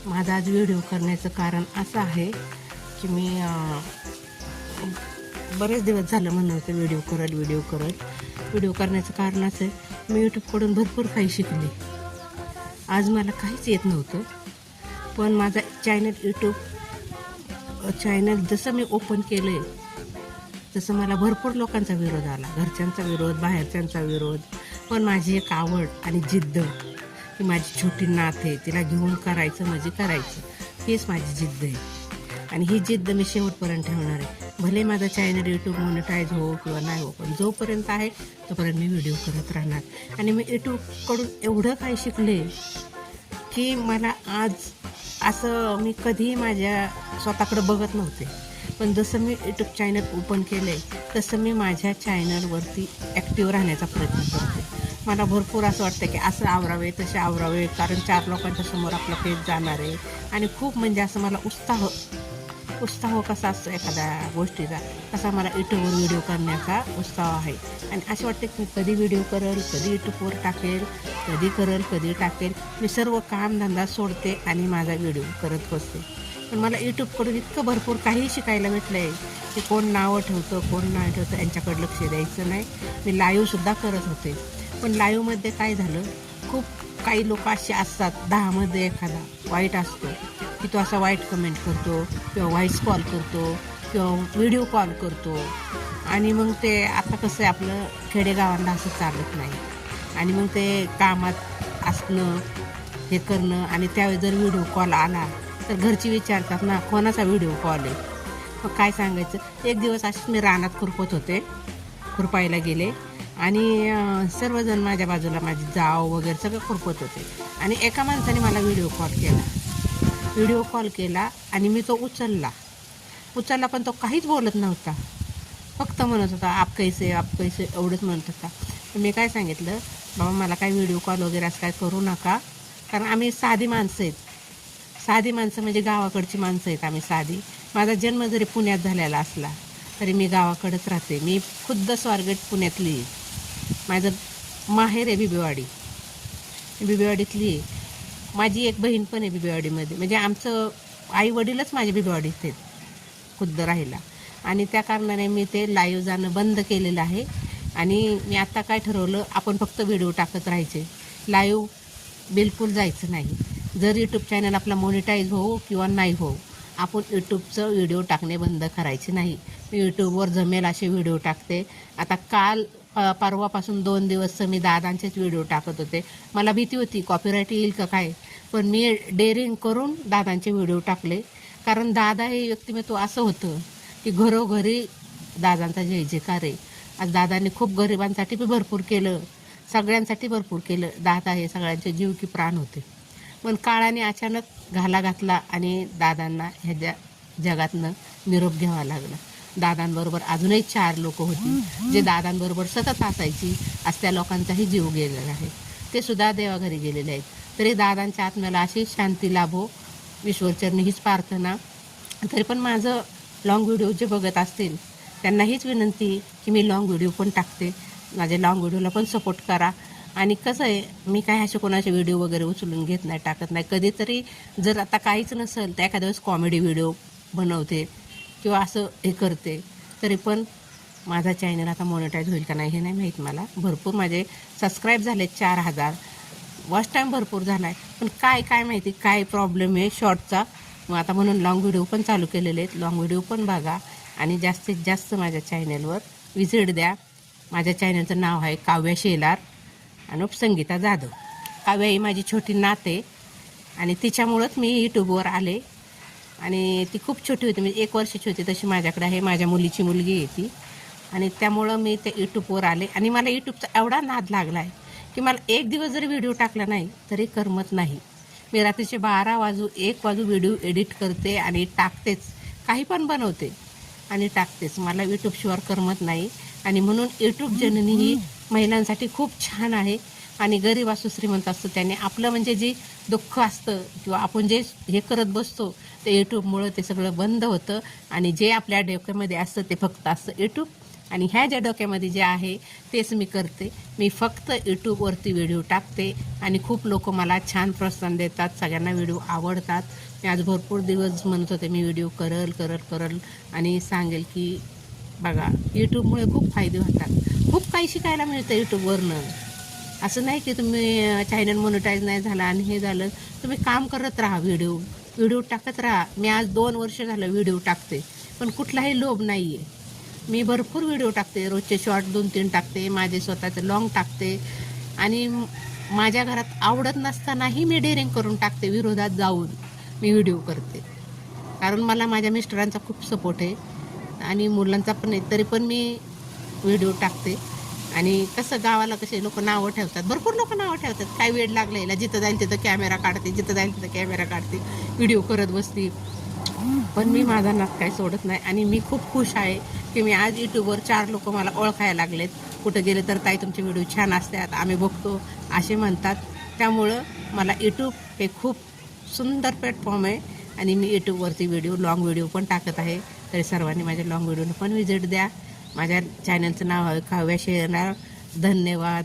माझा आज व्हिडिओ करण्याचं कारण असं आहे की मी बरेच दिवस झालं म्हणत होते व्हिडिओ करण्याचं कारण असं आहे, मी यूट्यूबकडून भरपूर काही शिकले. आज मला काहीच येत नव्हतं, पण माझा चॅनल जसं मी ओपन केलं आहे तसं मला भरपूर लोकांचा विरोध आला, घरच्यांचा विरोध, बाहेरच्यांचा विरोध. पण माझी एक आवड आणि जिद्द, की माझी छोटी नात आहे, तिला घेऊन करायचं म्हणजे करायचं, हीच माझी जिद्द आहे. आणि ही जिद्द मी शेवटपर्यंत ठेवणार आहे. भले माझा चॅनल यूट्यूब मॉनिटाईज हो किंवा नाही हो, पण जोपर्यंत आहे तोपर्यंत मी व्हिडिओ करत राहणार. आणि मी यूट्यूबकडून एवढं काही शिकले की मला आज असं मी कधीही माझ्या स्वतःकडे बघत नव्हते. पण जसं मी यूट्यूब चॅनल ओपन केलं आहे तसं मी माझ्या चॅनलवरती ॲक्टिव्ह राहण्याचा प्रयत्न करते. मला भरपूर असं वाटतं की असं आवरावे तसे आवरावे, कारण 4 लोकांच्या समोर आपला पेज जाणार आहे. आणि खूप म्हणजे असं मला उत्साह कसा असतो एखाद्या गोष्टीचा, तसा मला यूट्यूबवर व्हिडिओ करण्याचा उत्साह आहे. आणि असं वाटतं की मी कधी व्हिडिओ करेल, कधी यूट्यूबवर टाकेल, कधी टाकेल. मी सर्व कामधंदा सोडते आणि माझा व्हिडिओ करत बसते. पण मला यूट्यूबकडून इतकं भरपूर काही शिकायला भेटलं आहे की कोण नावं ठेवतं, कोण नाही ठेवतं, यांच्याकडे लक्ष द्यायचं नाही. मी लाईव्हसुद्धा करत होते, पण लाईव्हमध्ये काय झालं, खूप काही लोक असे असतात, 10मध्ये एखादा वाईट असतो की तो असा वाईट कमेंट करतो किंवा व्हॉईस कॉल करतो किंवा व्हिडिओ कॉल करतो. आणि मग ते आता कसं आहे, आपलं खेडेगावांना असं चालत नाही. आणि मग ते कामात असणं, हे करणं, आणि त्यावेळी जर व्हिडिओ कॉल आला तर घरची विचारतात ना, कोणाचा व्हिडिओ कॉल आहे. मग काय सांगायचं. एक दिवस अशीच मी रानात खुरपायला गेले आणि सर्वजण माझ्या बाजूला, माझी जाव वगैरे सगळं खुरपत होते. आणि एका माणसाने मला व्हिडिओ कॉल केला आणि मी तो उचलला, पण तो काहीच बोलत नव्हता, फक्त म्हणत होता आप कैसे एवढंच म्हणत होता. मी काय सांगितलं, बाबा मला काय व्हिडिओ कॉल वगैरे असं काय करू नका, कारण आम्ही साधी माणसं म्हणजे गावाकडची माणसं आहेत आम्ही, साधी. माझा जन्म जरी पुण्यात झालेला असला तरी मी गावाकडेच राहते. मी खुद्द स्वारगेट पुण्यातली, माझं माहेर आहे बिबेवाडीतली आहे. माझी एक बहीण पण आहे बिबेवाडीमध्ये, म्हणजे आमचं आई वडीलच माझ्या बिबेवाडीत आहेत खुद्द राहिला. आणि त्या कारणाने मी ते लाईव्ह जाणं बंद केलेलं आहे. आणि मी आत्ता काय ठरवलं, आपण फक्त व्हिडिओ टाकत राहायचे, लाईव्ह बिलकुल जायचं नाही. जर यूट्यूब चॅनल आपला मॉनिटाईज हो किंवा नाही हो, आपण यूट्यूबचं व्हिडिओ टाकणे बंद करायचे नाही. मी यूट्यूबवर जमेल असे व्हिडिओ टाकते. आता परवापासून 2 दिवस मी दादांचेच व्हिडिओ टाकत होते. मला भीती होती कॉपीराईट येईल का काय, पण मी डेअरिंग करून दादांचे व्हिडिओ टाकले. कारण दादा हे व्यक्तिमत्व असं होतं की घरोघरी दादांचा जय जयकार आहे. आज दादांनी खूप गरिबांसाठी बी भरपूर केलं, सगळ्यांसाठी भरपूर केलं. दादा हे सगळ्यांचे जीव की प्राण होते. पण काळाने अचानक घाला घातला आणि दादांना ह्या जगातनं निरोप घ्यावा लागला. दादांबरोबर अजूनही 4 लोक होती जे दादांबरोबर सतत असायची. आज त्या लोकांचाही जीव गेलेला आहे, ते सुद्धा देवाघरी गेलेले आहेत. तरी दादांच्या आत्म्याला अशी शांती लाभो, ईश्वरचरणी हीच प्रार्थना. तरी पण माझं लॉंग व्हिडिओ जे बघत असतील त्यांना हीच विनंती की मी लॉंग व्हिडिओ पण टाकते, माझ्या लॉंग व्हिडिओला पण सपोर्ट करा. आणि कसं आहे, मी काय असे कोणाचे व्हिडिओ वगैरे उचलून घेत नाही, टाकत नाही. कधीतरी जर आता काहीच नसेल तर एखाद्या वेळेस कॉमेडी व्हिडिओ बनवते किंवा असं हे करते. तरी पण माझा चॅनल आता मॉनिटाईज होईल का नाही हे नाही माहीत मला. भरपूर माझे सबस्क्राईब झाले 4000, वॉच टाईम भरपूर झाला आहे. पण काय माहिती काय प्रॉब्लेम आहे शॉर्टचा. मग आता म्हणून लॉंग व्हिडिओ पण चालू केलेले आहेत. लॉंग व्हिडिओ पण बघा आणि जास्तीत जास्त माझ्या चॅनलवर व्हिजिट द्या. माझ्या चॅनलचं नाव आहे काव्या शेलार आणि संगीता जाधव. काव्या ही माझी छोटी नात आहे आणि तिच्यामुळंच मी यूट्यूबवर आले. आणि ती खूप छोटी होती, म्हणजे 1 वर्षाची होती तशी माझ्याकडे आहे. माझ्या मुलीची मुलगी आहे ती. आणि त्यामुळं मी ते यूट्यूबवर आले. आणि मला यूट्यूबचा एवढा नाद लागला आहे की मला एक दिवस जरी व्हिडिओ टाकला नाही तरी करमत नाही. मी रात्रीचे 12 वाजू 1 वाजू व्हिडिओ एडिट करते आणि टाकतेच, काही पण बनवते आणि टाकतेच. मला यूट्यूबशिवाय करमत नाही. आणि म्हणून यूट्यूब जननी ही महिलांसाठी खूप छान आहे. आणि गरीब असो श्रीमंत असतो, त्याने आपलं म्हणजे जे दुःख असतं किंवा आपण जे हे करत बसतो ते यूट्यूबमुळं ते सगळं बंद होतं. आणि जे आपल्या डोक्यामध्ये असतं ते फक्त असतं यूट्यूब आणि ह्या ज्या डोक्यामध्ये जे आहे तेच मी करते. मी फक्त यूट्यूबवरती व्हिडिओ टाकते आणि खूप लोक मला छान प्रोत्साहन देतात. सगळ्यांना व्हिडिओ आवडतात. मी आज भरपूर दिवस म्हणत होते मी व्हिडिओ करल आणि सांगेल की बघा यूट्यूबमुळे खूप फायदे होतात. खूप काही शिकायला मिळतं यूट्यूबवरनं. असं नाही की तुम्ही चॅनल मोनेटाईज नाही झाला आणि हे झालं. तुम्ही काम करत राहा, व्हिडिओ टाकत राहा. मी आज 2 वर्ष झालं व्हिडिओ टाकते, पण कुठलाही लोभ नाही आहे. मी भरपूर व्हिडिओ टाकते, रोजचे शॉर्ट 2-3 टाकते, माझे स्वतःचे लॉंग टाकते आणि माझ्या घरात आवडत नसतानाही मी डेअरिंग करून टाकते. विरोधात जाऊन मी व्हिडिओ करते, कारण मला माझ्या मिस्टरांचा खूप सपोर्ट आहे आणि मुलांचा पण आहे. तरी पण मी व्हिडिओ टाकते. आणि कसं गावाला कसे लोक नावं ठेवतात, भरपूर लोक नावं ठेवतात, काय वेळ लागलेला, जिथं जाईल तिथं कॅमेरा काढते, जिथं जाईल तिथं कॅमेरा काढते, व्हिडिओ करत बसते. पण मी माझा नाद काय सोडत नाही आणि मी खूप खुश आहे की मी आज यूट्यूबवर 4 लोक मला ओळखायला लागलेत. कुठं गेले तर ताई तुमचे व्हिडिओ छान असतात, आम्ही बघतो असे म्हणतात. त्यामुळं मला यूट्यूब हे खूप सुंदर प्लॅटफॉर्म आहे आणि मी यूट्यूबवरती लॉंग व्हिडिओ पण टाकत आहे. तरी सर्वांनी माझ्या लॉंग व्हिडिओला पण व्हिजिट द्या. माझ्या चॅनलचं नाव आहे काव्या शेलार. धन्यवाद.